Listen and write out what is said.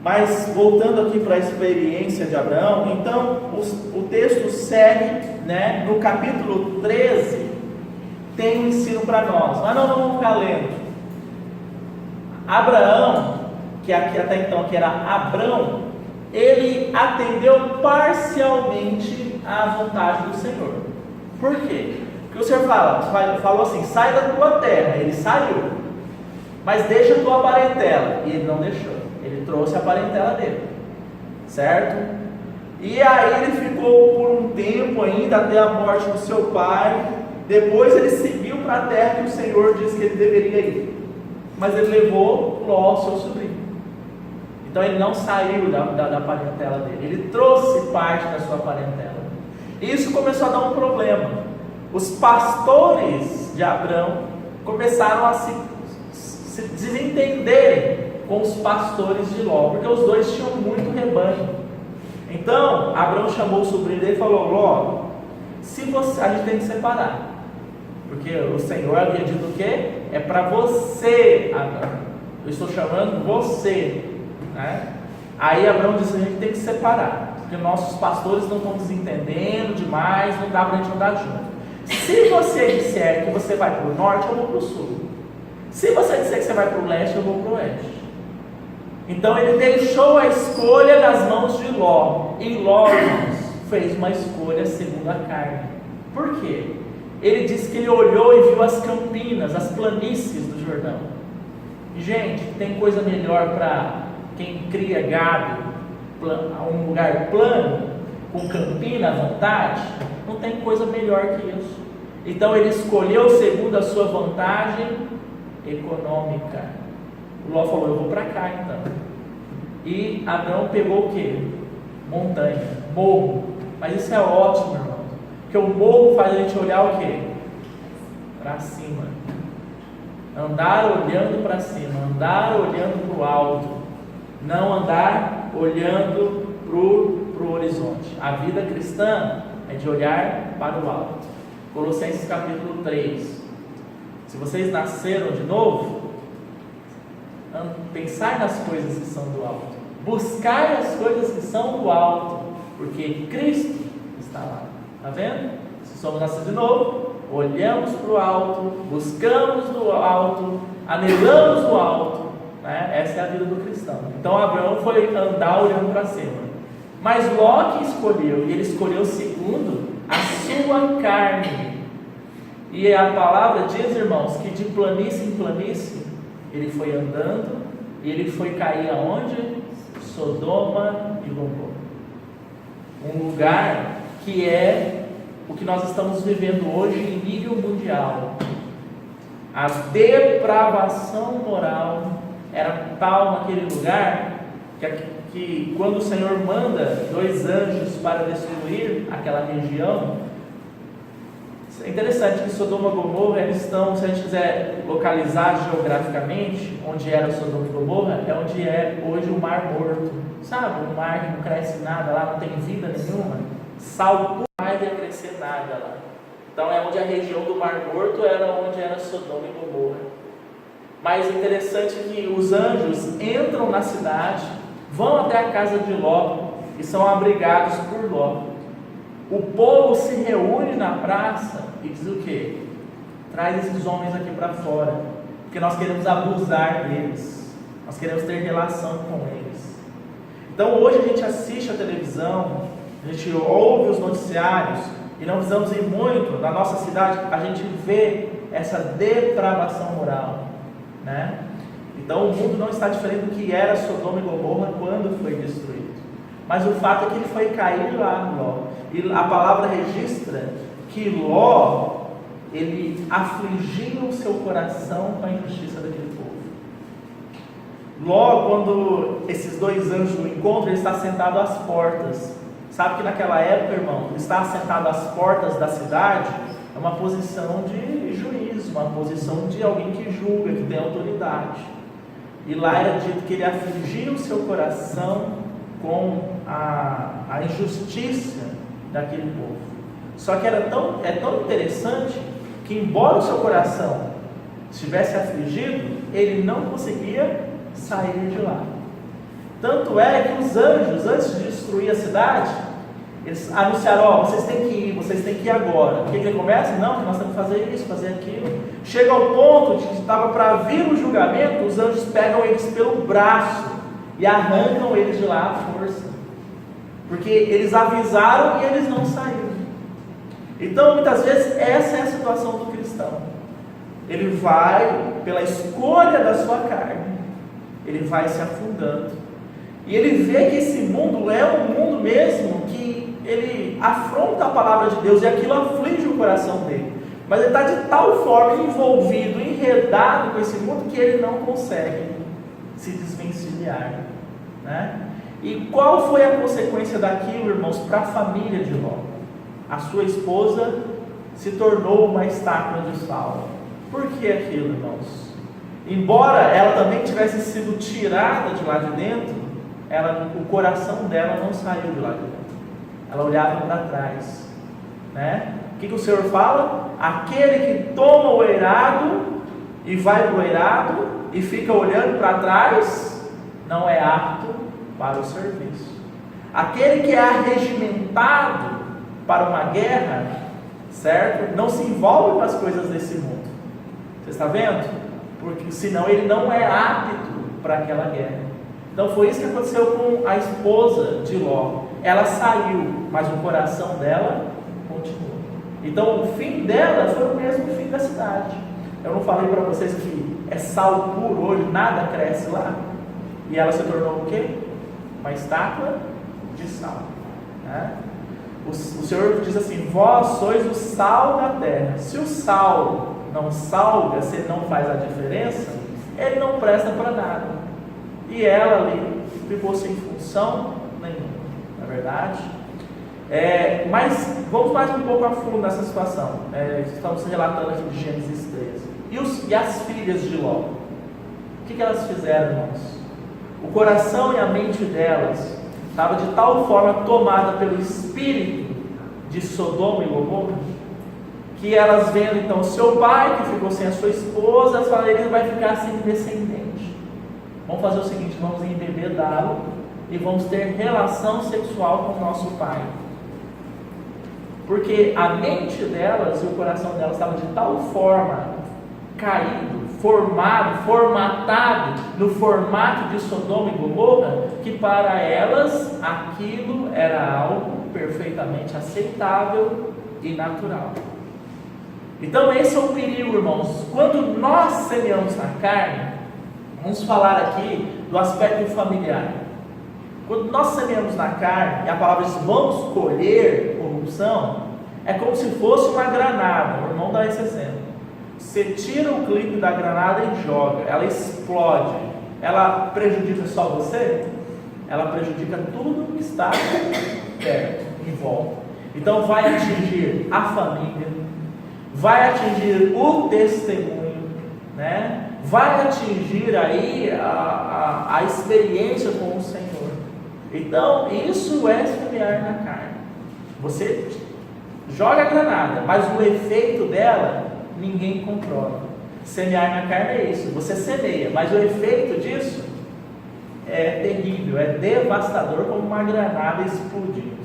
Mas voltando aqui para a experiência de Abraão, então o texto segue, né, no capítulo 13, tem um ensino para nós, mas não vamos ficar lendo. Abraão, que aqui até então que era Abrão, ele atendeu parcialmente à vontade do Senhor. Por quê? Porque o Senhor falou assim, sai da tua terra, ele saiu, mas deixa a tua parentela, e ele não deixou. Ele trouxe a parentela dele, certo? E aí ele ficou por um tempo ainda, até a morte do seu pai. Depois ele seguiu para a terra que o Senhor disse que ele deveria ir, mas ele levou Ló, seu sobrinho. Então ele não saiu da parentela dele, ele trouxe parte da sua parentela. E isso começou a dar um problema. Os pastores de Abrão começaram a se desentenderem com os pastores de Ló, porque os dois tinham muito rebanho. Então Abrão chamou o sobrinho dele e falou: Ló, a gente tem que separar, porque o Senhor havia dito o quê? É para você, Abrão, eu estou chamando você, né? Aí Abrão disse: a gente tem que separar, porque nossos pastores não estão nos entendendo demais, não dá para a gente andar junto. Se você disser que você vai para o norte, eu vou para o sul. Se você disser que você vai para o leste, eu vou para o oeste. Então ele deixou a escolha nas mãos de Ló. E Ló, irmãos, fez uma escolha segundo a carne. Por quê? Ele disse que ele olhou e viu as campinas, as planícies do Jordão. Gente, tem coisa melhor para quem cria gado, um lugar plano, com campina à vontade? Não tem coisa melhor que isso. Então ele escolheu segundo a sua vantagem econômica. O Ló falou: eu vou para cá então. E Abrão pegou o quê? Montanha, morro. Mas isso é ótimo, irmão, porque o morro faz a gente olhar o quê? Para cima. Andar olhando para cima, andar olhando para o alto, não andar olhando para o horizonte. A vida cristã é de olhar para o alto. Colossenses capítulo 3. Se vocês nasceram de novo, pensar nas coisas que são do alto, buscar as coisas que são do alto, porque Cristo está lá. Está vendo? Se somos nascidos de novo, olhamos para o alto, buscamos no alto, anelamos no alto, né? Essa é a vida do cristão. Então Abraão foi andar olhando para cima, mas Ló que escolheu, e ele escolheu segundo a sua carne. E a palavra diz, irmãos, que de planície em planície ele foi andando, e ele foi cair aonde? Sodoma e Gomorra. Um lugar que é o que nós estamos vivendo hoje em nível mundial. A depravação moral era tal naquele lugar que quando o Senhor manda 2 anjos para destruir aquela região, é interessante que Sodoma e Gomorra, eles estão, se a gente quiser localizar geograficamente onde era Sodoma e Gomorra, é onde é hoje o Mar Morto, sabe? Um mar que não cresce nada lá, não tem vida nenhuma, sal não vai crescer nada lá. Então é onde a região do Mar Morto era onde era Sodoma e Gomorra. Mas interessante que os anjos entram na cidade, vão até a casa de Ló e são abrigados por Ló. O povo se reúne na praça e diz o quê? Traz esses homens aqui para fora, porque nós queremos abusar deles, nós queremos ter relação com eles. Então hoje a gente assiste a televisão, a gente ouve os noticiários, e não precisamos ir muito na nossa cidade, a gente vê essa depravação moral, né? Então o mundo não está diferente do que era Sodoma e Gomorra quando foi destruído. Mas o fato é que ele foi cair lá, Ló. E a palavra registra que Ló, ele afligiu o seu coração com a injustiça daquele povo. Ló, quando esses 2 anjos o encontram, ele está sentado às portas. Sabe que naquela época, irmão, estar sentado às portas da cidade é uma posição de juízo, uma posição de alguém que julga, que tem autoridade. E lá era dito que ele afligia o seu coração com a injustiça daquele povo. Só que é tão interessante que, embora o seu coração estivesse afligido, ele não conseguia sair de lá. Tanto é que os anjos, antes de destruir a cidade, eles anunciaram: vocês têm que ir agora. O que ele começa? Não, que nós temos que fazer isso, fazer aquilo. Chega ao ponto de que estava para vir o julgamento, os anjos pegam eles pelo braço e arrancam eles de lá à força, porque eles avisaram e eles não saíram. Então, muitas vezes, essa é a situação do cristão. Ele vai, pela escolha da sua carne, ele vai se afundando, e ele vê que esse mundo é um mundo mesmo que ele afronta a palavra de Deus, e aquilo aflige o coração dele, mas ele está de tal forma envolvido, enredado com esse mundo, que ele não consegue se desvencilhar, né? E qual foi a consequência daquilo, irmãos, para a família de Ló? A sua esposa se tornou uma estátua de sal. Por que aquilo, irmãos? Embora ela também tivesse sido tirada de lá de dentro, o coração dela não saiu de lá de dentro. Ela olhava para trás, né? O que o Senhor fala? Aquele que toma o eirado e vai para o eirado e fica olhando para trás, não é apto para o serviço. Aquele que é arregimentado para uma guerra, certo? Não se envolve com as coisas desse mundo. Você está vendo? Porque senão ele não é apto para aquela guerra. Então foi isso que aconteceu com a esposa de Ló. Ela saiu, mas o coração dela continuou. Então o fim dela foi o mesmo fim da cidade. Eu não falei para vocês que é sal puro hoje, nada cresce lá? E ela se tornou o quê? Uma estátua de sal, né? O Senhor diz assim: vós sois o sal da terra. Se o sal não salga, se ele não faz a diferença, ele não presta para nada. E ela ali ficou sem função nenhuma, não é verdade? Mas vamos mais um pouco a fundo nessa situação. Estamos relatando aqui de Gênesis 13. E as filhas de Ló? O que elas fizeram, irmãos? O coração e a mente delas estava de tal forma tomada pelo espírito de Sodoma e Gomorra, que elas vendo então seu pai, que ficou sem a sua esposa, elas falaram: ele vai ficar sem descendente. Vamos fazer o seguinte, vamos embebedá-lo e vamos ter relação sexual com o nosso pai. Porque a mente delas e o coração delas estavam de tal forma caído, formatado no formato de Sodoma e Gomorra, que para elas aquilo era algo perfeitamente aceitável e natural. Então esse é o perigo, irmãos. Quando nós semeamos na carne, vamos falar aqui do aspecto familiar. Quando nós semeamos na carne, e a palavra diz: vamos colher corrupção, é como se fosse uma granada. O irmão dá esse exemplo. Você tira o clipe da granada e joga, ela explode. Ela prejudica só você? Ela prejudica tudo que está perto, em volta. Então vai atingir a família, vai atingir o testemunho, né? Vai atingir aí a experiência com o Senhor. Então isso é semear na carne. Você joga a granada, mas o efeito dela ninguém controla. Semear na carne é isso, você semeia, mas o efeito disso é terrível, é devastador, como uma granada explodindo.